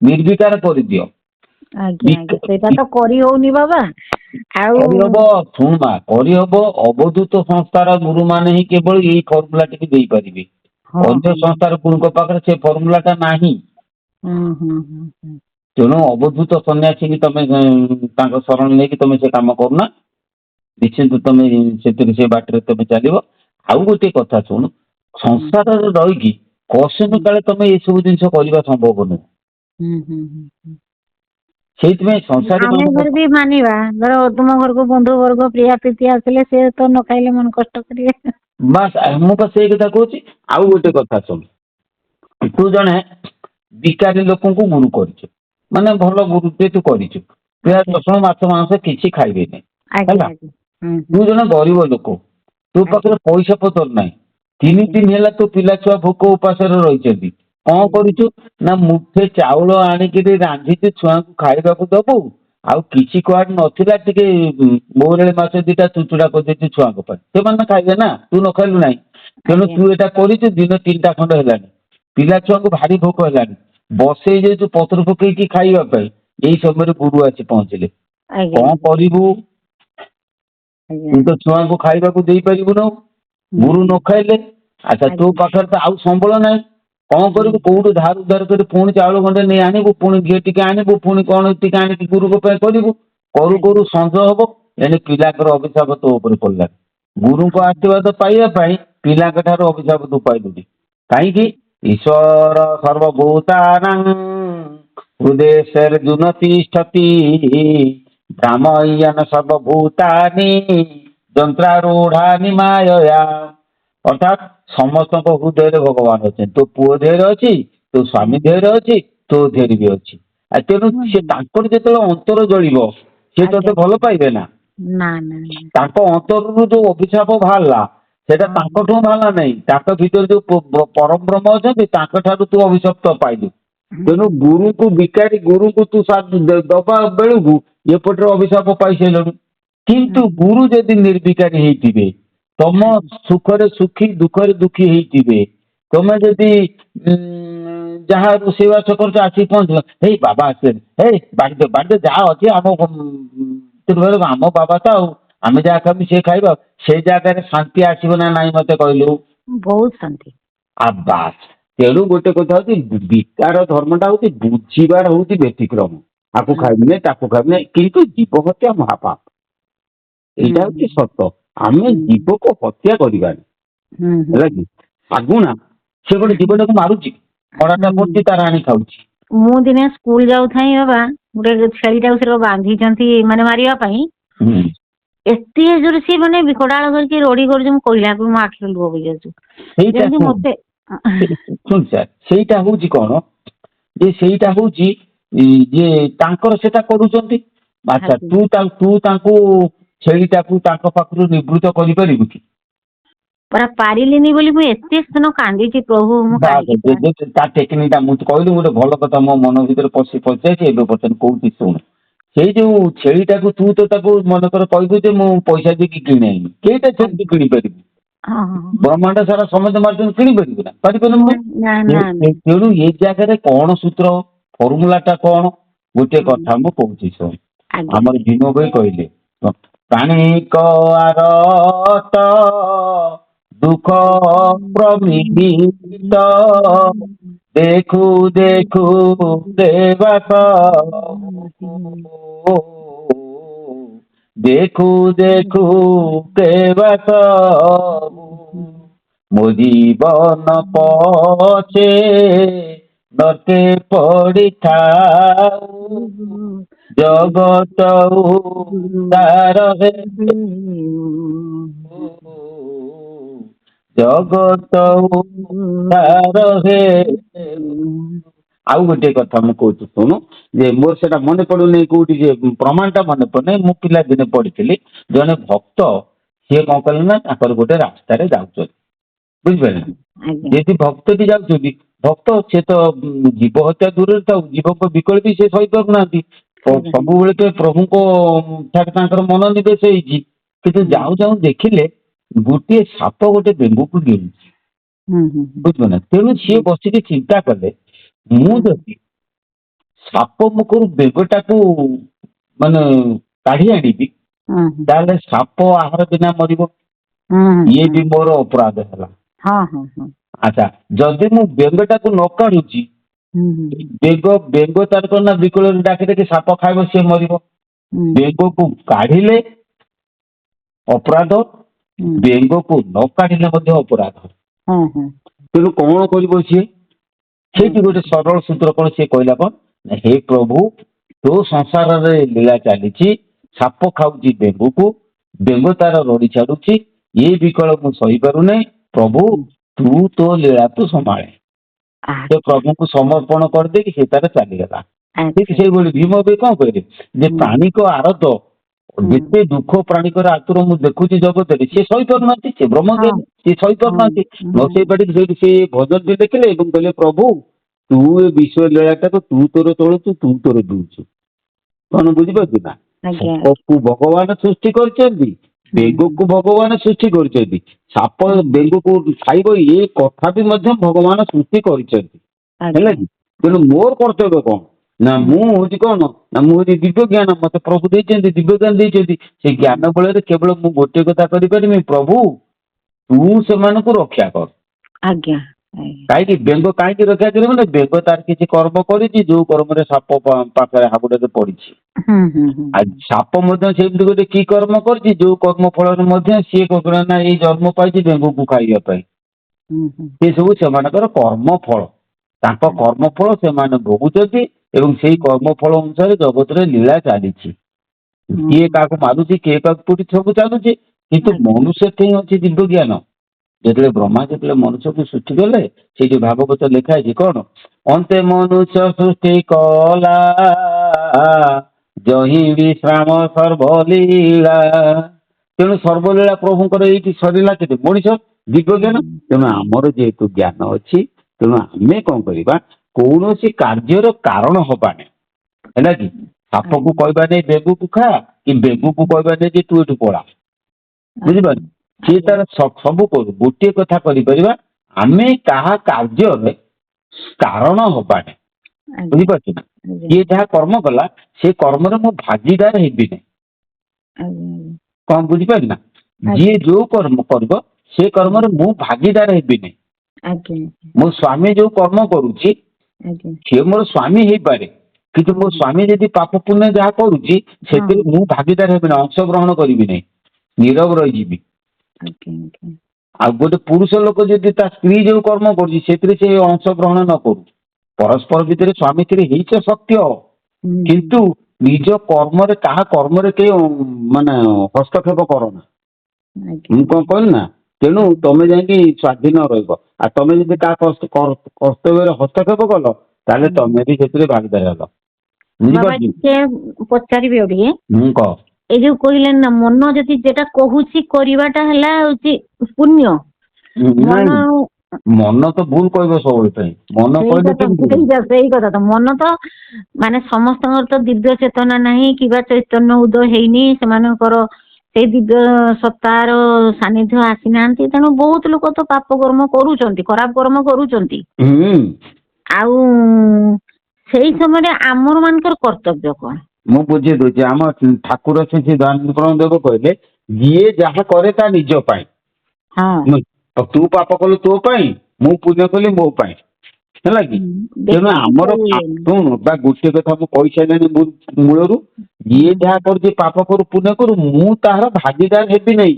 ନିର୍ବିକାର କରିଦିଅ। ସେଇଟା ତ କରି ହଉନି ବାବା। କରିହବ, ଶୁଣବା, କରିହବ। ଅବଧୂତ ସଂସ୍ଥାର ଗୁରୁ ମାନେ ହିଁ କେବଳ ଏଇ ଫର୍ମୁଲା ଟିକୁ ଦେଇପାରିବେ। ଅନ୍ୟ ସଂସ୍ଥାର ଗୁରୁଙ୍କ ପାଖରେ ସେ ଫର୍ମୁଲା ଟା ନାହିଁ। ତେଣୁ ଅବଧୂତ ସନ୍ନ୍ୟାସୀ ତମେ ତାଙ୍କ ଶରଣ ନେଇକି ତମେ ସେ କାମ କରୁନା, ନିଶ୍ଚିନ୍ତ ତମେ ସେଥିରେ ସେ ବାଟରେ ତମେ ଚାଲିବ। ଆଉ ଗୋଟେ କଥା ଶୁଣୁ, ସଂସାରରେ ରହିକି କୌଶଳ କାଳେ ତମେ ଏସବୁ ଜିନିଷ କରିବା ସମ୍ଭବ ନୁହେଁ। ସେଇଥିପାଇଁ ସଂସାରୀ ଆମେ ଘରେ ବି ମାନିବା, ଧର ତୁମ ଘରକୁ ବନ୍ଧୁ ବର୍ଗ ପ୍ରିୟା ପ୍ରୀତି ଆସିଲେ ସେ ତ ନ ଖାଇଲେ ମନ କଷ୍ଟ କରିବେ। ବାସ୍, ମୁଁ ତ ସେଇ କଥା କହୁଛି। ଆଉ ଗୋଟେ କଥା ଶୁଣୁ, ତୁ ଜଣେ ବିକାରୀ ଲୋକଙ୍କୁ ଗୁରୁ କରିଛୁ, ମାନେ ଭଲ ଗୁରୁଟେ ତୁ କରିଛୁ, ପିଆଜ ରସୁଣ ମାଛ ମାଂସ କିଛି ଖାଇବେନି ହେଲା। ତୁ ଜଣେ ଗରିବ ଲୋକ, ତୋ ପାଖରେ ପଇସା ପତ୍ର ନାହିଁ, 3 ଦିନ ହେଲା ତୋ ପିଲା ଛୁଆ ଭୋକ ଉପାସରେ ରହିଛନ୍ତି। କଣ କରୁଛୁ ନା ମୁଠେ ଚାଉଳ ଆଣିକିରି ରାନ୍ଧିକି ଛୁଆଙ୍କୁ ଖାଇବାକୁ ଦବୁ। ଆଉ କିଛି କୁଆଡେ ନଥିଲା, ଟିକେ ମହୁରାଳି ମାଛ 2ଟା ଚୁଚୁଡା କରିଦେଇଛୁ ଛୁଆଙ୍କ ପାଇଁ, ସେମାନେ ଖାଇବେ ନା, ତୁ ନ ଖାଇଲୁ ନାହିଁ। ତେଣୁ ତୁ ଏଇଟା କରିଛୁ, ଦିନ 3ଟା ଖଣ୍ଡେ ହେଲାଣି, ପିଲା ଛୁଆଙ୍କୁ ଭାରି ଭୋକ ହେଲାଣି, ବସେଇ ଦେଇଛୁ ପତ୍ର ପକେଇକି ଖାଇବା ପାଇଁ। ଏଇ ସମୟରେ ଗୁରୁ ଆସି ପହଞ୍ଚିଲେ, କଣ କରିବୁ? ତୁ ତ ଛୁଆଙ୍କୁ ଖାଇବାକୁ ଦେଇପାରିବୁନୁ, ଗୁରୁ ନ ଖାଇଲେ। ଆଚ୍ଛା, ତୋ ପାଖରେ ତ ଆଉ ସମ୍ବଳ ନାହିଁ, କଣ କରିବୁ? କୋଉଠୁ ଧାର ଉଧାର କରି ପୁଣି ଚାଉଳ ଗଣ୍ଡେ ନେଇ ଆଣିବୁ, ପୁଣି ଘିଅ ଟିକେ ଆଣିବୁ, ପୁଣି କଣ ଟିକେ ଆଣିକି ଗୁରୁଙ୍କ ପାଇଁ କରିବୁ। କରୁ କରୁ ସଞ୍ଜ ହବ, ଏଣେ ପିଲାଙ୍କର ଅଭିଶାପ ତୋ ଉପରେ ପଡିଲା। ଗୁରୁଙ୍କ ଆଶୀର୍ବାଦ ପାଇବା ପାଇଁ ପିଲାଙ୍କ ଠାରୁ ଅଭିଶାପ ତୁ ପାଇଲୁନି, କାହିଁକି? ଈଶ୍ୱର ସର୍ବଭୂତାନାଂ ହୃଦୟେଶ୍ୱର ତିଷ୍ଠତି ଭ୍ରାମୟନ୍ ସର୍ବଭୂତାନି ଯନ୍ତ୍ରାରୂଢାନି ମାୟୟା। ଅର୍ଥାତ୍ ସମସ୍ତଙ୍କ ହୃଦୟରେ ଭଗବାନ ଅଛନ୍ତି। ତୋ ପୁଅ ଦେହରେ ଅଛି, ତୋ ସ୍ୱାମୀ ଦେହରେ ଅଛି, ତୋ ଦେହରେ ବି ଅଛି। ଆଉ ତେଣୁ ସେ ତାଙ୍କର ଯେତେବେଳେ ଅନ୍ତର ଜଳିବ, ସେ ତତେ ଭଲ ପାଇବେ ନା? ତାଙ୍କ ଅନ୍ତରରୁ ଯୋଉ ଅଭିଶାପ ବାହାରିଲା, ସେଟା ତାଙ୍କଠୁ ବାହାରିଲା ନାହିଁ, ତାଙ୍କ ଭିତରେ ଯୋଉ ପରମ ବ୍ରହ୍ମ ଅଛନ୍ତି ତାଙ୍କ ଠାରୁ ତୁ ଅଭିଶପ୍ତ ପାଇଲୁ। ତେଣୁ ଗୁରୁଙ୍କୁ, ବିକାରୀ ଗୁରୁଙ୍କୁ ତୁ ଦବା ବେଳକୁ ଏପଟରେ ଅଭିଶାପ ପାଇସାରିଲୁଣି। କିନ୍ତୁ ଗୁରୁ ଯଦି ନିର୍ବିକାରୀ ହେଇଥିବେ, ତମ ସୁଖରେ ସୁଖୀ ଦୁଃଖରେ ଦୁଃଖୀ ହେଇଥିବେ, ତମେ ଯଦି ଯାହା ରୋଷେଇବାସ କରୁଛ ଆସିକି ପହଞ୍ଚିଲ, ହେଇ ବାବା ଆସିଲେଣି, ହେଇ ବାଢିଦେ ଯାହା ଅଛି, ଆମ ବାବା ତ, ଆଉ ଆମେ ଯାହା ଖାଇବୁ ସିଏ ଖାଇବା, ସେଇ ଜାଗାରେ ଶାନ୍ତି ଆସିବ ନା ନାଇଁ ମତେ କହିଲୁ? ବହୁତ ଶାନ୍ତି। ବାସ୍, ତେଣୁ ଗୋଟେ କଥା ହଉଛି, ବିକାର ଧର୍ମଟା ହଉଛି ବୁଝିବାର ହଉଛି ବ୍ୟତିକ୍ରମ। ଆକୁ ଖାଇବିନି, ତାକୁ ଖାଇବିନି, କିନ୍ତୁ ଜୀବ ହତ୍ୟା ମହାପାପ। ଏଇଟା ହଉଛି ସତ। ଆମେ ଜୀବକୁ ହତ୍ୟା କରିବାନି, ହେଲା କି? ଆଗୁଣା ସେ ଗୋଟେ ଜୀବଟାକୁ ମାରୁଛି, ମରାଟା ପଡୁଛି, ତାର ଆଣି ଖାଉଛି। ମୁଁ ଦିନେ ସ୍କୁଲ ଯାଉଥାଇ ବାବା, ଗୋଟେ ଛେଳିଟାକୁ ସେ ବାନ୍ଧିଛନ୍ତି ମାନେ ମାରିବା ପାଇଁ। ଏତେ ଜୋରେ ସିଏ ମାନେ ବିକଟାଳ କରିକି ରଡି କରୁଛି, ମୁଁ କହିଲା ବେଳକୁ ମୋ ଆଖିରୁ ଲୁହ ବୋହି ଯାଉଛି। ଯେମିତି ମତେ ସେଇଟା ହଉଛି କଣ ଯେ, ସେଇଟା ହଉଛି ଯେ ତାଙ୍କର ସେଟା କରୁଛନ୍ତି। ଆଚ୍ଛା, ତୁ ତାଙ୍କୁ ଛେଳିଟାକୁ ତାଙ୍କ ପାଖରୁ ନିବୃତ୍ତ କରିପାରିବୁ କି? ପରା ପାରିଲିନି ବୋଲି ମୁଁ ଏତେ ସ୍ଥାନ କାନ୍ଦିଛି, ପ୍ରଭୁ ମୁଁ କାହିଁକି। ତା ଟେକ୍ନିକ୍ ଟା ମୁଁ କହିଲି, ଗୋଟେ ଭଲ କଥା ମୋ ମନ ଭିତରେ ପଶିଯାଇଛି, ଏବେ ପର୍ଯ୍ୟନ୍ତ କହୁଛି ଶୁଣୁ। ସେଇ ଯୋଉ ଛେଳିଟାକୁ ତୁ ତ ତାକୁ ମନେକର କହିବୁ ଯେ ମୁଁ ପଇସା ଦେଇକି କିଣି ଆଣିବି, କେଇଟା ଛେଳି ତୁ କିଣିପାରିବୁ? ବ୍ରହ୍ମାଣ୍ଡ ସାରା ସମସ୍ତେ ମାରୁଛନ୍ତି, କିଣିପାରିବୁ ନା? ପାରିପାରିବୁନୁ। ତେଣୁ ଏଇ ଜାଗାରେ କଣ ସୂତ୍ର, ଫର୍ମୁଲା ଟା କଣ? ଗୋଟେ କଥା ମୁଁ କହୁଛି ଶୁଣ। ଆମର ଭୀମ ଭାଇ କହିଲେ, ପ୍ରାଣୀକ ଆରତ ଦୁଃଖ ପ୍ରମିଳିତ ଦେଖୁ ଦେଖୁ ଦେବାସ ଦେଖୁ ଦେଖୁ ଦେବାସ ମୋ ଜୀବନ ପଛେ ନଟେ ପଡ଼ିଥାଉ ଜଗତ ଉଦ୍ଧାର ହେ, ଜଗତ ଉଦ୍ଧାର ହେ। ଆଉ ଗୋଟେ କଥା ମୁଁ କହୁଛି ଶୁଣୁ, ଯେ ମୋର ସେଟା ମନେ ପଡୁନି କୋଉଠି, ଯେ ପ୍ରମାଣଟା ମନେ ପଡୁନି। ମୁଁ ପିଲାଦିନେ ପଢିଥିଲି, ଜଣେ ଭକ୍ତ ସିଏ କଣ କଲେ ନା, ତାଙ୍କର ଗୋଟେ ରାସ୍ତାରେ ଯାଉଛନ୍ତି, ବୁଝିପାରିଲେ? ଯଦି ଭକ୍ତଟି ଯାଉଛନ୍ତି, ଭକ୍ତ ସେ ତ ଜୀବ ହତ୍ୟା ଦୂରରେ ଥାଉ, ଜୀବଙ୍କ ବିକଳ ବି ସେ ସହିପାରୁନାହାନ୍ତି। ସବୁବେଳେ ତ ପ୍ରଭୁଙ୍କ ଠାରେ ତାଙ୍କର ମନ ନିବେଶ ହେଇଛି। କିନ୍ତୁ ଯାଉ ଯାଉ ଦେଖିଲେ ଗୋଟିଏ ସାପ ଗୋଟେ ବେଙ୍ଗକୁ ଗିଳୁଛି, ବୁଝିବ ନା? ତେଣୁ ସିଏ ବସିକି ଚିନ୍ତା କଲେ, ମୁଁ ଯଦି ସାପ ମୁଖରୁ ବେଗଟାକୁ ମାନେ କାଢି ଆଣିବି ତାହେଲେ ସାପ ଆହାର ବିନା ମରିବ, ଇଏ ବି ମୋର ଅପରାଧ ହେଲା। ଆଚ୍ଛା, ଯଦି ମୁଁ ବେଙ୍ଗଟାକୁ ନ କାଢୁଛି ବେଙ୍ଗ ତାର କଣ ନା ବିକଳରେ ଡାକି ଡାକି ସାପ ଖାଇବ, ସିଏ ମରିବ। ବେଙ୍ଗକୁ କାଢିଲେ ଅପରାଧ, ବେଙ୍ଗକୁ ନ କାଢିଲେ ମଧ୍ୟ ଅପରାଧ। ତେଣୁ କଣ କରିବ ସିଏ? ସେଇଠି ଗୋଟେ ସରଳ ସୂତ୍ର କଣ ସିଏ କହିଲା, କଣ ନା ହେ ପ୍ରଭୁ ତୋ ସଂସାରରେ ଲୀଳା ଚାଲିଛି, ସାପ ଖାଉଛି ବେଙ୍ଗକୁ, ବେଙ୍ଗ ତାର ରଡି ଛାଡୁଛି, ଏ ବିକଳ ମୁଁ ସହିପାରୁନାହିଁ, ପ୍ରଭୁ ତୁ ତୋ ଲୀଳା ତୁ ସମ୍ଭାଳେ। ସେ ପ୍ରଭୁଙ୍କୁ ସମର୍ପଣ କରିଦେଇକି ସେ ତାର ଚାଲିଗଲା। ଠିକ ସେଇଭଳି ଭୀମ ବି କଣ କହିଲେ ଯେ ପ୍ରାଣୀଙ୍କ ଆରତ, ଯେତେ ଦୁଃଖ ପ୍ରାଣୀଙ୍କର ଆତୁର ମୁଁ ଦେଖୁଛି ଜଗତରେ, ସିଏ ସହିପାରୁନାହାନ୍ତି, ସେ ବ୍ରହ୍ମଜ୍ଞାନୀ, ସିଏ ସହିପାରୁନାହାନ୍ତି। ନ ସହିପାରିକି ସେଇଠି ସେ ଭଜନଟି ଦେଖିଲେ ଏବଂ କହିଲେ ପ୍ରଭୁ ତୁ ଏ ବିଶ୍ୱ ଲୀଳାଟାକୁ ତୁ ତୋର ଚଳୁଛୁ, ତୁ ତୋର ଦଉଛୁ। କଣ ବୁଝିପାରୁଛୁ ନା? ସାପକୁ ଭଗବାନ ସୃଷ୍ଟି କରିଛନ୍ତି, ବେଙ୍ଗକୁ ଭଗବାନ ସୃଷ୍ଟି କରିଛନ୍ତି, ସାପ ବେଙ୍ଗକୁ ଖାଇବ ଏ କଥା ବି ମଧ୍ୟ ଭଗବାନ ସୃଷ୍ଟି କରିଛନ୍ତି, ହେଲା କି? ତେଣୁ ମୋର କର୍ତ୍ତବ୍ୟ କଣ ନା ମୁଁ ହଉଛି କଣ ନା ମୁଁ ହଉଛି ଦିବ୍ୟ ଜ୍ଞାନ, ମତେ ପ୍ରଭୁ ଦେଇଛନ୍ତି, ଦିବ୍ୟ ଜ୍ଞାନ ଦେଇଛନ୍ତି। ସେ ଜ୍ଞାନ ବଳରେ କେବଳ ମୁଁ ଗୋଟିଏ କଥା କରିପାରିବି, ପ୍ରଭୁ ତୁ ସେମାନଙ୍କୁ ରକ୍ଷା କର। କାହିଁକି ବେଙ୍ଗ କାହିଁକି ରକ୍ଷା କରିବ ନା ବେଙ୍ଗ ତାର କିଛି କର୍ମ କରିଛି, ଯୋଉ କର୍ମରେ ସାପ ପାଖରେ ହାବୁଡରେ ପଡିଛି। ଆଉ ସାପ ମଧ୍ୟ ସେମିତି ଗୋଟେ କି କର୍ମ କରିଛି, ଯୋଉ କର୍ମ ଫଳରେ ମଧ୍ୟ ସିଏ କଣ ନା ଏଇ ଜନ୍ମ ପାଇଛି ବେଙ୍ଗକୁ ଖାଇବା ପାଇଁ। ସେ ସବୁ ସେମାନଙ୍କର କର୍ମ ଫଳ, ତାଙ୍କ କର୍ମ ଫଳ ସେମାନେ ଭୋଗୁଛନ୍ତି ଏବଂ ସେଇ କର୍ମ ଫଳ ଅନୁସାରେ ଜଗତରେ ଲୀଳା ଚାଲିଛି। କିଏ କାହାକୁ ମାରୁଛି, କିଏ କାହାକୁ ପୋଡି, ସବୁ ଚାଲୁଛି। କିନ୍ତୁ ମନୁଷ୍ୟ ଠେଇଁ ଅଛି ଦିବ୍ୟ ଜ୍ଞାନ। ଯେତେବେଳେ ବ୍ରହ୍ମା ଯେତେବେଳେ ମନୁଷ୍ୟକୁ ସୃଷ୍ଟି କଲେ, ସେଇଠି ଭାଗବତ ଲେଖା ହେଇଛି କଣ, ଅନ୍ତେ ମନୁଷ୍ୟ ସୃଷ୍ଟି କଲା ଜହି ବିଶ୍ରାମ ସର୍ବଲୀଳା। ତେଣୁ ସର୍ବଲୀଳା ପ୍ରଭୁଙ୍କର ଏଇଠି ସରିଲା। କେତେ ମଣିଷ ଦିବ୍ୟ ଜ୍ଞାନ। ତେଣୁ ଆମର ଯେହେତୁ ଜ୍ଞାନ ଅଛି, ତେଣୁ ଆମେ କଣ କରିବା, କୌଣସି କାର୍ଯ୍ୟର କାରଣ ହବାନି, ହେଲା କି? ସାପକୁ କହିବା ନେଇ ବେଙ୍ଗକୁ ଖା, କି ବେଙ୍ଗକୁ କହିବା ନେଇ ଯେ ତୁ ଏଠୁ ପଳା, ବୁଝିପାରୁଛୁ? ସିଏ ତାର ସବୁ କରୁ, ଗୋଟିଏ କଥା କରିପାରିବା, ଆମେ କାହା କାର୍ଯ୍ୟରେ କାରଣ ହବାନି, ବୁଝିପାରୁଛୁ ନା? କିଏ ଯାହା କର୍ମ କଲା ସେ କର୍ମରେ ମୁଁ ଭାଗିଦାର ହେବିନି। କଣ ବୁଝିପାରିଲି ନା? ଯିଏ ଯୋଉ କର୍ମ କରିବ ସେ କର୍ମରେ ମୁଁ ଭାଗିଦାର ହେବିନି। ମୋ ସ୍ୱାମୀ ଯୋଉ କର୍ମ କରୁଛି ସିଏ ମୋର ସ୍ୱାମୀ ହେଇପାରେ, କିନ୍ତୁ ମୋ ସ୍ୱାମୀ ଯଦି ପାପ ପୁଣ୍ୟ ଯାହା କରୁଛି ସେଥିରେ ମୁଁ ଭାଗିଦାର ହେବି ନାହିଁ, ଅଂଶଗ୍ରହଣ କରିବି ନାହିଁ, ନୀରବ ରହିଯିବି। ଆଉ ଗୋଟେ ପୁରୁଷ ଲୋକ ଯଦି ତା ସ୍ତ୍ରୀ ଯୋଉ କର୍ମ କରୁଛି ସେଥିରେ ସେ ଅଂଶଗ୍ରହଣ ନ କରୁ, ପରସ୍ପର ଭିତରେ ସ୍ୱାମୀ ସ୍ତ୍ରୀ ହେଇଛ ସତ୍ୟ, କିନ୍ତୁ ନିଜ କର୍ମରେ କାହା କର୍ମରେ କେହି ମାନେ ହସ୍ତକ୍ଷେପ କରନା। ମୁଁ କଣ କହିଲି ନା? ତେଣୁ ତମେ ଯାଇକି ସ୍ୱାଧୀନ ରହିବ। ଆଉ ତମେ ଯଦି କାହା କର୍ତ୍ତବ୍ୟରେ ହସ୍ତକ୍ଷେପ କଲ ତାହେଲେ ତମେ ବି ସେଥିରେ ଭାଗିଦାର ହେଲ। ପଚାରିବି ଆଉ ଟିକେ, ମୁଁ କହ ଏଇ ଯୋଉ କହିଲେ ନା ମନ ଯଦି ଯେଟା କହୁଛି କରିବାଟା ହେଲା ହଉଛି ପୁଣ୍ୟ, ମନ ମନ ତ ଭୁଲ କହିବ ସବୁବେଳେ ପାଇଁ, ମନ କହିଲେ ସେଇ କଥା ତ, ମନ ତ ମାନେ ସମସ୍ତଙ୍କର ତ ଦିବ୍ୟ ଚେତନା ନାହିଁ କିମ୍ବା ଚୈତନ୍ୟ ଉଦୟ ହେଇନି, ସେମାନଙ୍କର ସେଇ ଦିବ୍ୟ ସତ୍ତାର ସାନ୍ନିଧ୍ୟ ଆସିନାହାନ୍ତି। ତେଣୁ ବହୁତ ଲୋକ ତ ପାପ କର୍ମ କରୁଛନ୍ତି, ଖରାପ କର୍ମ କରୁଛନ୍ତି। ଆଉ ସେଇ ସମୟରେ ଆମର ମାନଙ୍କର କର୍ତ୍ତବ୍ୟ କଣ? ମୁଁ ବୁଝେଇ ଦଉଛି। ଆମ ଠାକୁର ଶ୍ରୀ ଶ୍ରୀ ଦୟାନନ୍ଦ ଦେବ କହିଲେ, ଯିଏ ଯାହା କରେ ତା ନିଜ ପାଇଁ। ତୁ ପାପ କଲୁ ତୋ ପାଇଁ, ମୁଁ ପୁଣ୍ୟ କଲି ମୋ ପାଇଁ, ହେଲା କି? ତେଣୁ ଆମର ଶୁଣୁ ବା ଗୋଟିଏ କଥା ମୁଁ କହିସାରିଲିଣି ମୂଳରୁ, ଯିଏ ଯାହା କରୁଛି ପାପ କରୁ ପୁଣ୍ୟ କରୁ, ମୁଁ ତାହାର ଭାଗିଦାର ହେବି ନାହିଁ।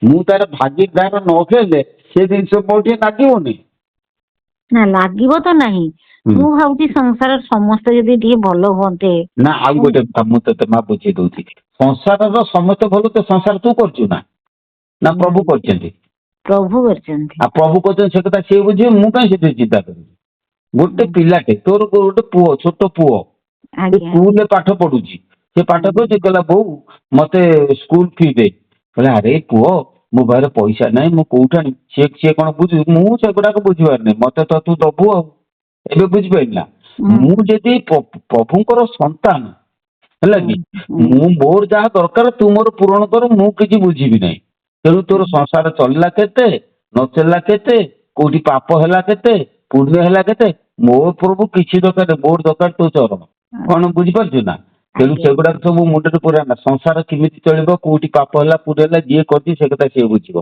ମୁଁ ତାର ଭାଗିଦାର ନ ହେଲେ ସେ ଜିନିଷ କୋଉଠି ଲାଗିବନି ନା, ଲାଗିବ ତ ନାହିଁ। ମୁଁ ଭାବୁଛି ସଂସାର ସମସ୍ତେ ଯଦି ଟିକେ ଭଲ ହୁଅନ୍ତେ। ନା ଆଉ ଗୋଟେ କଥା ମୁଁ ତତେ ମା ବୁଝେଇ ଦଉଛି, ସଂସାରର ସମସ୍ତେ ଭଲ ତ ସଂସାର ତୁ କରୁଛୁ ନା? ନା ପ୍ରଭୁ କରିଛନ୍ତି? ପ୍ରଭୁ କରିଛନ୍ତି। ଆଉ ପ୍ରଭୁ କରିଛନ୍ତି ସେ କଥା ସିଏ ବୁଝିବେ, ମୁଁ କାହିଁ ସେଥିରେ ଚିନ୍ତା କରିବି? ଗୋଟେ ପିଲାଟେ, ତୋର ଗୋଟେ ପୁଅ, ଛୋଟ ପୁଅ, ସେ ସ୍କୁଲରେ ପାଠ ପଢୁଛି, ସେ ପାଠ ପଢୁଛି, କହିଲା ବୋଉ ମତେ ସ୍କୁଲ ଫି ଦେ। କହିଲା ଆରେ ପୁଅ ମୋ ପାଖରେ ପଇସା ନାହିଁ, ମୁଁ କୋଉଠୁ ଆଣିବି? ସିଏ କଣ ବୁଝିବି? ମୁଁ ସେଗୁଡାକ ବୁଝିବାର ନାହିଁ, ମତେ ତ ତୁ ଦବୁ ଆଉ। ଏବେ ବୁଝିପାରିଲି ନା? ମୁଁ ଯଦି ପ୍ରଭୁଙ୍କର ସନ୍ତାନ, ହେଲା କି, ମୁଁ ମୋର ଯାହା ଦରକାର ତୁ ମୋର ପୂରଣ କର, ମୁଁ କିଛି ବୁଝିବି ନାହିଁ। ତେଣୁ ତୋର ସଂସାର ଚଳିଲା କେତେ, ନ ଚାଲିଲା କେତେ, କୋଉଠି ପାପ ହେଲା କେତେ, ପୁଣ୍ୟ ହେଲା କେତେ, ମୋ ପ୍ରଭୁ କିଛି ଦରକାର ମୋର ଦରକାର ତୋ ଚରଣ କଣ ବୁଝିପାରୁଛୁ ନା। ତେଣୁ ଆଜ୍ଞା ସେଗୁଡାକ ସବୁ ମୁଣ୍ଡରେ ପୁରାନା। ସଂସାର କେମିତି ଚଳିବ କୋଉଠି ପାପ ହେଲା ପୁଣ୍ୟ ହେଲା ଯିଏ କରିଛି ସେ କଥା ସିଏ ବୁଝିବ।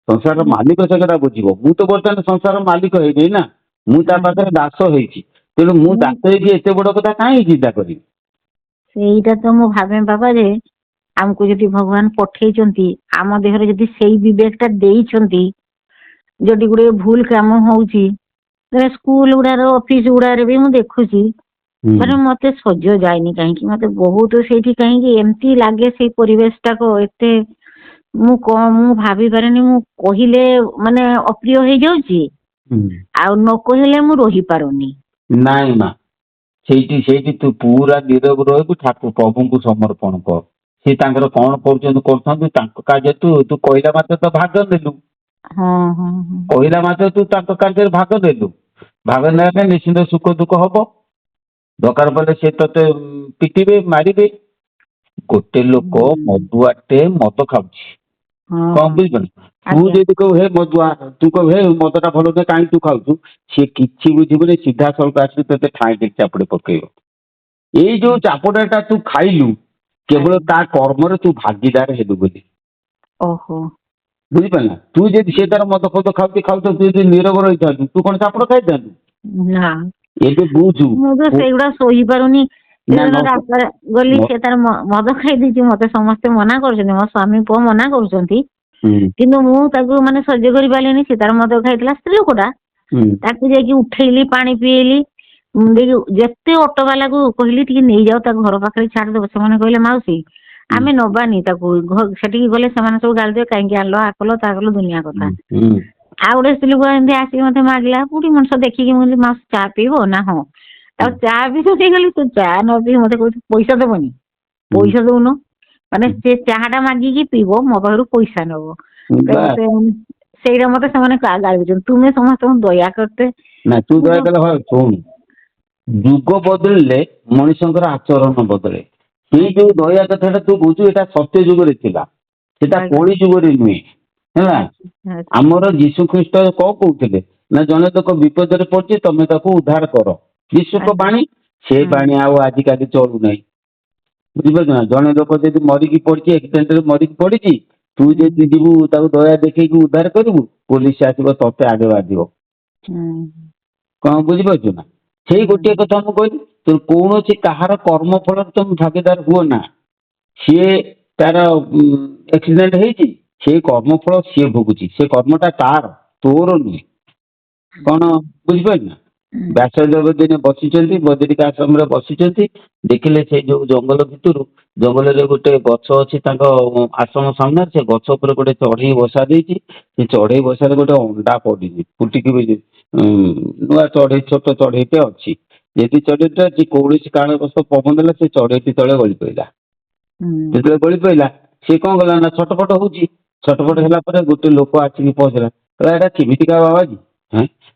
ସଂସାରର ମାଲିକ ସେ କଥା ବୁଝିବ। ମୁଁ ତ ବର୍ତ୍ତମାନ ସଂସାର ମାଲିକ ହେଇନି ନା, ମୁଁ ତା ପାଖରେ ଦାସ ହେଇଛି। ତେଣୁ ମୁଁ ମୁଁ ଦାସ ହେଇକି ଏତେ ବଡ କଥା କାହିଁକି ଚିନ୍ତା କରିବି। ସେଇଟା ତ ମୁଁ ଭାବେ ବାବା ଯେ ଆମକୁ ଯଦି ଭଗବାନ ପଠେଇଛନ୍ତି ଆମ ଦେହରେ ଯଦି ସେଇ ବିବେକ ଟା ଦେଇଛନ୍ତି, ଯଦି ଗୋଟେ ଭୁଲ କାମ ହଉଛି ସ୍କୁଲ ଗୁଡାର ଅଫିସ ଗୁଡାରେ ବି ମୁଁ ଦେଖୁଛି ମାନେ ମତେ ସହ୍ୟ ଯାଏନି କାହିଁକି ମତେ ବହୁତ ସେଇଠି କାହିଁକି ଏମିତି ଲାଗେ ସେଇ ପରିବେଶ ଟାକୁ ଏତେ ମୁଁ ଭାବି ପାରେନି। ମୁଁ କହିଲେ ମାନେ ଅପ୍ରିୟ ହେଇଯାଉଛି ଆଉ ନ କହିଲେ ମୁଁ ରହିପାରୁନି। ନାଇଁ ମା, ସେଇଠି ତୁ ପୁରା ନିରବ ରହିବୁ। ଠାକୁର ପ୍ରଭୁଙ୍କୁ ସମର୍ପଣ କର। ସେ ତାଙ୍କର କଣ କରୁଛନ୍ତି କରୁଛନ୍ତି ତାଙ୍କ କାର୍ଯ୍ୟ ତୁ କହିଲା ମାତ୍ରେ ତ ଭାଗ ନେଲୁ। ହଁ ହଁ ହଁ କହିଲା ମାତ୍ରେ ତୁ ତାଙ୍କ କାର୍ଯ୍ୟରେ ଭାଗ ନେଲୁ। ଭାଗ ନେବା ପାଇଁ ନିଶ୍ଚିନ୍ତ ସୁଖ ଦୁଃଖ ହବ। ଦରକାର ପଡ଼ିଲେ ସେ ତତେ ପିଟିବେ ମାରିବେ। ଗୋଟେ ଲୋକ ମଦୁଆଟେ ମଦ ଖାଉଛି ହଁ କଣ ହଁ ବୁଝିପାରୁଛୁ। ତୁ ଆଜ୍ଞା ଯଦି କହିବୁ ହେ ମଦୁଆ, ତୁ କହିବୁ ହେ ମଦ ଟା ଭଲ ନୁହେଁ କାହିଁକି ତୁ ଖାଉଛୁ, ସିଏ କିଛି ବୁଝିବୁନି ସିଧାସଳଖ ଆସିକି ତତେ ଠାଇଁ ଚାପୁଡେ ପକେଇବ। ଏଇ ଯୋଉ ଚାପୁଡାଟା ତୁ ଖାଇଲୁ କେବଳ ତା କର୍ମରେ ତୁ ଭାଗିଦାର ହେଲୁ ବୋଲି। ଓହୋ ବୁଝିପାରିଲ ନା। ତୁ ଯଦି ସେ ତାର ମଦ ଫଦ ଖାଉଛି ତୁ ଯଦି ନିରବ ରହିଥାନ୍ତୁ ତୁ କଣ ଚାପୁଡ ଖାଇଥାନ୍ତୁ। ନା ଏବେ ବୁଝୁ ମୁଁ ତ ସେଇଗୁଡା ଶୋଇପାରୁନି। ନା ସେଦିନ ରାସ୍ତାରେ ଗଲି ସେ ତାର ମଦ ଖାଇ ଦେଇଛି। ମତେ ସମସ୍ତେ ମନା କରୁଛନ୍ତି, ମୋ ସ୍ଵାମୀ ପୁଅ ମନା କରୁଛନ୍ତି, କିନ୍ତୁ ମୁଁ ତାକୁ ମାନେ ସହ୍ୟ କରିପାରିଲିନି। ସେ ତାର ମଦ ଖାଇଥିଲା ସ୍ତ୍ରୀ ଲୋକଟା, ତାକୁ ଯାଇକି ଉଠେଇଲି ପାଣି ପିଏଇଲି ଦେଇକି ଯେତେ ଅଟୋ ବାଲାକୁ କହିଲି ଟିକେ ନେଇଯାଉ ତାକୁ ଘର ପାଖରେ ଛାଡିଦବ। ସେମାନେ କହିଲେ ମାଉସୀ ଆମେ ନବାନି ତାକୁ, ସେଠିକି ଗଲେ ସେମାନେ ସବୁ ଗାଳିଦେବେ କାହିଁକି ଆଣିଲ ଆ କଲ ତା କଲ ଦୁନିଆ କଥା। ଆଉ ଗୋଟେ ସ୍ତ୍ରୀ ଲୋକ ଏମିତି ଆସିକି ମତେ ମାଗିଲା, ବୁଢୀ ମଣିଷ ଦେଖିକି ମୁଁ କହିଲି ମାଉସୀ ଚା ପିଇବ ନା ହଁ। ଆଉ ଚା ବି ତ ଦେଇଗଲି, ତୁ ଚା ନ ପିଇ ମତେ କହୁଛୁ ପଇସା ଦବନି। ପଇସା ଦଉନ ମାନେ ସେ ଚାହା ଟା ମାଗିକି ପିଇବ ମୋ ପାଖରୁ ପଇସା ନବ। ତ ବାସ୍ ସେଇଟା ମତେ ସେମାନେ ଗାଳି ଦଉଛନ୍ତି, ତୁମେ ସମସ୍ତଙ୍କୁ ଦୟା କରତେ। ନା ତୁ ଦୟା କଲେ ହବ। ଶୁଣୁ, ଯୁଗ ବଦଳିଲେ ମଣିଷଙ୍କର ଆଚରଣ ବଦଳେ। ସେଇ ଯୋଉ ଆଜ୍ଞା ଦୟା କଥାଟା ତୁ ବୁଝୁ, ଏଇଟା ସତ୍ୟ ଯୁଗରେ ଥିଲା, ସେଟା ଆଜ୍ଞା କଳି ଯୁଗରେ ନୁହେଁ ହେଲା। ଆଚ୍ଛା ଆମର ଯୀଶୁ ଖ୍ରୀଷ୍ଟ କଣ କହୁଥିଲେ ନା ଜଣେ ଲୋକ ବିପଦରେ ପଡିଛି ତମେ ତାକୁ ଉଦ୍ଧାର କର। ଯୀଶୁଙ୍କ ଆଜ୍ଞା ବାଣୀ, ସେ ବାଣୀ ଆଉ ଆଜିକାଲି ଚଳୁନାହିଁ। ବୁଝିପାରୁଛ ନା। ଜଣେ ଲୋକ ଯଦି ମରିକି ପଡିଛି, ଆକ୍ସିଡେଣ୍ଟରେ ମରିକି ପଡିଛି, ତୁ ଯଦି ଯିବୁ ତାକୁ ଦୟା ଦେଖେଇକି ଉଦ୍ଧାର କରିବୁ, ପୋଲିସ ଆସିବ ତତେ ଆଗେ ବାଧିବ। କଣ ବୁଝିପାରୁଛୁ ନା। ସେଇ ଗୋଟିଏ କଥା ମୁଁ କହିଲି, କୌଣସି କାହାର କର୍ମ ଫଳରେ ତମେ ଭାଗିଦାର ହୁଅ ନା। ସିଏ ତାର ଆକ୍ସିଡେଣ୍ଟ ହେଇଛି, ସେଇ କର୍ମ ଫଳ ସିଏ ଭୋଗୁଛି, ସେ କର୍ମଟା ତାର ତୋର ନୁହେଁ। କଣ ବୁଝିପାରିଲ ନା। ବ୍ୟାସଦେବ ଦିନେ ବସିଛନ୍ତି, ବଦରିକ ଆଶ୍ରମରେ ବସିଛନ୍ତି, ଦେଖିଲେ ସେଇ ଯୋଉ ଜଙ୍ଗଲ ଭିତରୁ ଜଙ୍ଗଲରେ ଗୋଟେ ଗଛ ଅଛି ତାଙ୍କ ଆଶ୍ରମ ସାମ୍ନାରେ, ସେ ଗଛ ଉପରେ ଗୋଟେ ଚଢେଇ ବସା ଦେଇଛି। ସେ ଚଢେଇ ବସାରେ ଗୋଟେ ଅଣ୍ଡା ପଡିଛି ଫୁଟିକି ନୂଆ ଚଢେଇ, ଛୋଟ ଚଢେଇଟେ ଅଛି। ଯଦି ଚଢେଇଟା କୌଣସି କାରଣବଶତଃ ପବନ ଦେଲା ସେ ଚଢେଇଟି ତଳେ ଗଳି ପଇଲା। ଯେତେବେଳେ ଗଳି ପଇଲା ସିଏ କଣ କଲା ନା ଛଟପଟ ହଉଛି। ଛଟପଟ ହେଲା ପରେ ଗୋଟେ ଲୋକ ଆସିକି ପହଞ୍ଚିଲା, କହିଲା ଏଇଟା କେମିତିକା ବାବାଜୀ,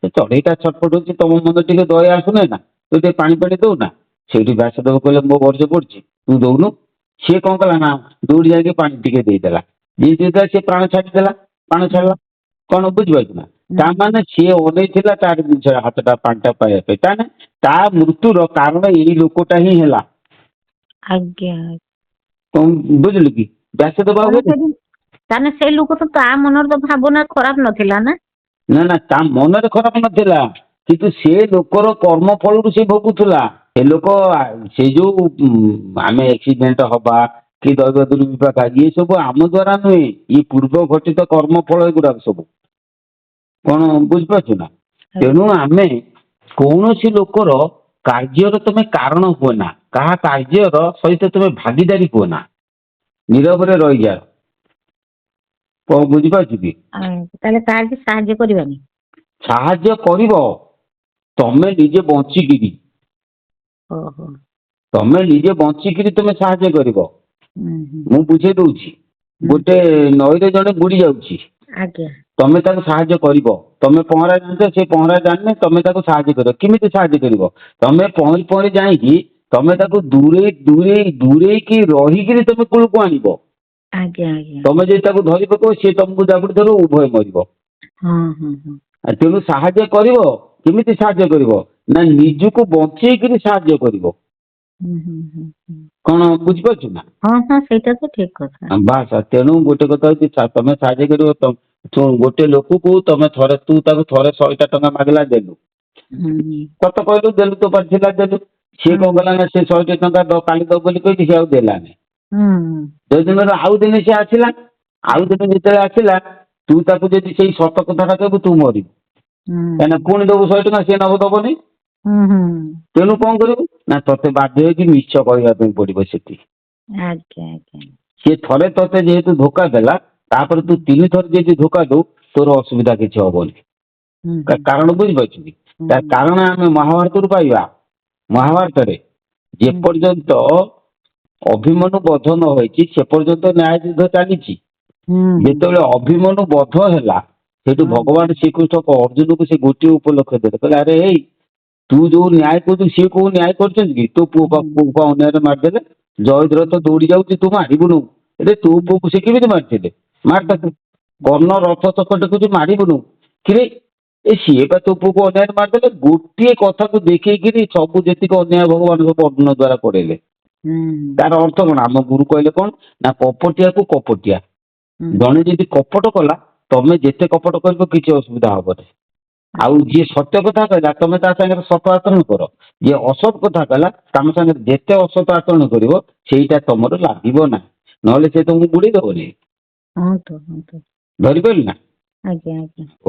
ସେ ଚଢେଇଟା ଛଟପଟ ହଉଛି, ତମ ମନରେ ଟିକେ ଦୟା ଆସୁନାହିଁ ନା, ତୁ ଟିକେ ପାଣି ଦଉନା। ସେଇଠି ବ୍ୟାସଦେବ କହିଲେ ମୋ ବର୍ଜ୍ୟ ପଡୁଛି ତୁ ଦଉନୁ। ସିଏ କଣ କଲା ନା ଦୌଡି ଯାଇକି ପାଣି ଟିକେ ଦେଇଦେଲା। ଯିଏ ଦେଇଦେଲା ସିଏ ପ୍ରାଣ ଛାଡିଦେଲା, ପ୍ରାଣ ଛାଡିଲା। କଣ ବୁଝିପାରୁଛୁ ନା। ତା ମାନେ ସିଏ ଅନେଇଥିଲା ତାର ଜିନିଷ ହାତଟା ପାଣିଟା ପାଇବା ପାଇଁ, ତାମାନେ ତା ମୃତ୍ୟୁର କାରଣ ଏଇ ଲୋକଟା ହିଁ ହେଲା। ଆଜ୍ଞା କଣ ବୁଝିଲୁ କି। ବ୍ୟାସଦେବ ଆଉ କହିଲେ ତାହେଲେ ସେଇ ଲୋକ ତ ତା ମନରେ ତ ଭାବନା ଖରାପ ନଥିଲା ନା। ନା ନା ତା ମନରେ ଖରାପ ନଥିଲା, କିନ୍ତୁ ସେ ଲୋକର କର୍ମ ଫଳରୁ ସେ ଭୋଗୁଥିଲା। ସେ ଲୋକ ସେ ଯୋଉ ଆମେ ଆକ୍ସିଡେଣ୍ଟ ହବା କି ଦୈବ ଦୁର୍ବିପାକ ଇଏ ସବୁ ଆମ ଦ୍ଵାରା ନୁହେଁ, ଇଏ ପୂର୍ବ ଘଟିତ କର୍ମ ଫଳ ଏଗୁଡାକ ସବୁ। କଣ ବୁଝିପାରୁଛୁ ନା। ତେଣୁ ଆମେ କୌଣସି ଲୋକର କାର୍ଯ୍ୟର ତମେ କାରଣ ହୁଅ ନା, କାହା କାର୍ଯ୍ୟର ସହିତ ତମେ ଭାଗିଦାରୀ ହୁଅ ନା, ନୀରବରେ ରହିଯାଅ। କଣ ବୁଝିପାରୁଛୁ କି। ତାହେଲେ କାହାକି ସାହାଯ୍ୟ କରିବାନି। ସାହାଯ୍ୟ କରିବ, ତମେ ନିଜେ ବଞ୍ଚିକିରି। ଓହୋ ତମେ ନିଜେ ବଞ୍ଚିକିରି ତମେ ସାହାଯ୍ୟ କରିବ। ମୁଁ ବୁଝେଇ ଦଉଛି, ଗୋଟେ ନଈରେ ଜଣେ ବୁଡି ଯାଉଛି, ଆଜ୍ଞା ତମେ ତାକୁ ସାହାଯ୍ୟ କରିବ। ତମେ ପହଁରା ଜାଣିଛ, ସେ ପହଁରା ଜାଣିନେ, ତମେ ତାକୁ ସାହାଯ୍ୟ କରିବ। କେମିତି ସାହାଯ୍ୟ କରିବ, ତମେ ପହଁରି ପହଁରି ଯାଇକି ତମେ ତାକୁ ଦୂରେଇକି ରହିକିରି ତମେ କୂଳକୁ ଆଣିବ। ଆଜ୍ଞା ଆଜ୍ଞା ତମେ ଯଦି ତାକୁ ଧରି ପକେଇବ ସିଏ ତମକୁ ଜାବୁଡି ଧରିବ, ଉଭୟ ମରିବ। ହଁ ହଁ ହଁ ତେଣୁ ସାହାଯ୍ୟ କରିବ, କେମିତି ସାହାଯ୍ୟ କରିବ, ନା ନିଜକୁ ବଞ୍ଚେଇକିରି ସାହାଯ୍ୟ କରିବ। କଣ ବୁଝିପାରୁଛୁ ନା? ହଁ ହଁ ସେଇଟା ତ ଠିକ କଥା। ବାସ୍ ତେଣୁ ଗୋଟେ କଥା ହଉଛି ତମେ ସାହାଯ୍ୟ କରିବ। ଗୋଟେ ଲୋକକୁ ତମେ ଥରେ ତୁ ତାକୁ ଥରେ 100ଟା ଟଙ୍କା ମାଗିଲା ଦେଲୁ, ସତ କହିଲୁ ଦେଲୁ, ତୋ ପାଖରେ ଥିଲା ଦେଲୁ। ସିଏ କଣ କଲା ନା ସେ 100ଟି ଟଙ୍କା କାଲି ଦବ ବୋଲି କହିଛି, ସିଏ ଆଉ ଦେଲାନି। ଯୋଉ ଦିନରୁ ଆଉ ଦିନେ ସିଏ ଆସିଲା, ଆଉ ଦିନ ଯେତେବେଳେ ଆସିଲା ତୁ ତାକୁ ଯଦି ସେଇ ସତ କଥାଟା କହିବୁ ତୁ ମରିବୁ, କାହିଁକିନା ପୁଣି ଦବୁ 100 ଟଙ୍କା, ସିଏ ନବ ଦବନି। ତେଣୁ କଣ କରିବୁ ନା ତତେ ବାଧ୍ୟ ହେଇକି ମିଛ କହିବା ପାଇଁ ପଡିବ ସେଠି। ସିଏ ଥରେ ତତେ ଯେହେତୁ ଧୋକା ଦେଲା, ତାପରେ ତୁ 3 ଥର ଯଦି ଧୋକା ଦଉ ତୋର ଅସୁବିଧା କିଛି ହବନି। କାରଣ ବୁଝିପାରୁଛୁ କି? ତା କାରଣ ଆମେ ମହାଭାରତରୁ ପାଇବା। ମହାଭାରତରେ ଯେପର୍ଯ୍ୟନ୍ତ ଅଭିମନ୍ୟୁ ବଧ ନ ହୋଇଛି ସେ ପର୍ଯ୍ୟନ୍ତ ନ୍ୟାୟ ଯୁଦ୍ଧ ଚାଲିଛି। ଯେତେବେଳେ ଅଭିମନ୍ୟୁ ବଧ ହେଲା, ସେଠୁ ଭଗବାନ ଶ୍ରୀକୃଷ୍ଣ ଅର୍ଜୁନକୁ ସେ ଗୋଟିଏ ଉପଲକ୍ଷ୍ୟ ଦେଲେ, କହିଲେ ଆରେ ଏଇ ତୁ ଯୋଉ ନ୍ୟାୟ କରୁଛୁ ସିଏ କୋଉ ନ୍ୟାୟ କରୁଛନ୍ତି କି? ତୋ ପୁଅ ପୁଅକୁ ଅନ୍ୟାୟରେ ମାରିଦେଲେ, ଜୟଦ୍ରଥ ତ ଦୌଡ଼ି ଯାଉଛି ତୁ ମାରିବୁନୁ। ରେ ତୋ ପୁଅକୁ ସେ କେମିତି ମାରିଥିଲେ? ମାର ତାକୁ। କର୍ଣ୍ଣ ରଥ ଚକ ଟେକୁଛି, ମାରିବୁନୁ କିରେ? ସିଏ ବା ତୋ ପୁଅକୁ ଅନ୍ୟାୟରେ ମାରିଦେଲେ। ଗୋଟିଏ କଥାକୁ ଦେଖେଇକିରି ସବୁ ଯେତିକି ଅନ୍ୟାୟ ଭଗବାନ ସବୁ ଅର୍ଜୁନ ଦ୍ଵାରା କରେଇଲେ। ତାର ଅର୍ଥ କଣ? ଆମ ଗୁରୁ କହିଲେ କଣ ନା କପଟିଆକୁ କପଟିଆ। ଜଣେ ଯଦି କପଟ କଲା, ତମେ ଯେତେ କପଟ କରିବ କିଛି ଅସୁବିଧା ହବନି। ଆଉ ଯିଏ ସତ୍ୟ କଥା କହିଲା ତମେ ତା ସାଙ୍ଗରେ ସତ ଆଚରଣ କର। ଯିଏ ଅସତ କଥା କହିଲା ତମ ସାଙ୍ଗରେ ଯେତେ ଅସତ ଆଚରଣ କରିବ ସେଇଟା ତମର ଲାଗିବ ନାହିଁ, ନହେଲେ ସେ ତମକୁ ବୁଡେଇ ଦବନି। ଧରିପାରିଲୁ ନା?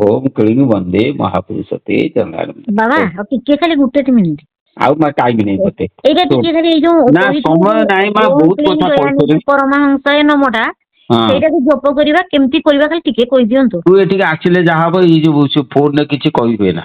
ଓମ୍ କ୍ଳିଂ ବନ୍ଦେ ମହାପୁରୁଷ ତେ ଜନାର୍ଦ୍ଦନ। ବାବା ଆଉ ଟିକେ ଖାଲି ଗୋଟେ ମିନିଟ୍ ଆଉ ଟାଇମ ନାହିଁ ମତେ। ଏଇଟା ଟିକେ ଖାଲି ଏଇ ଯୋଉ ନା ସମୟ ନାହିଁ ମା, ବହୁତ କଥା କହିଥିଲି। ପରମହଂସ ନମଟା ସେଇଟାକୁ ଜପ କରିବା କେମିତି କରିବା ଖାଲି ଟିକେ କହିଦିଅନ୍ତୁ। ତୁ ଏଠିକି ଆସିଲେ ଯାହା ହବ, ଏଇ ଯୋଉ ଫୋନରେ କିଛି କହିହୁଏ ନା।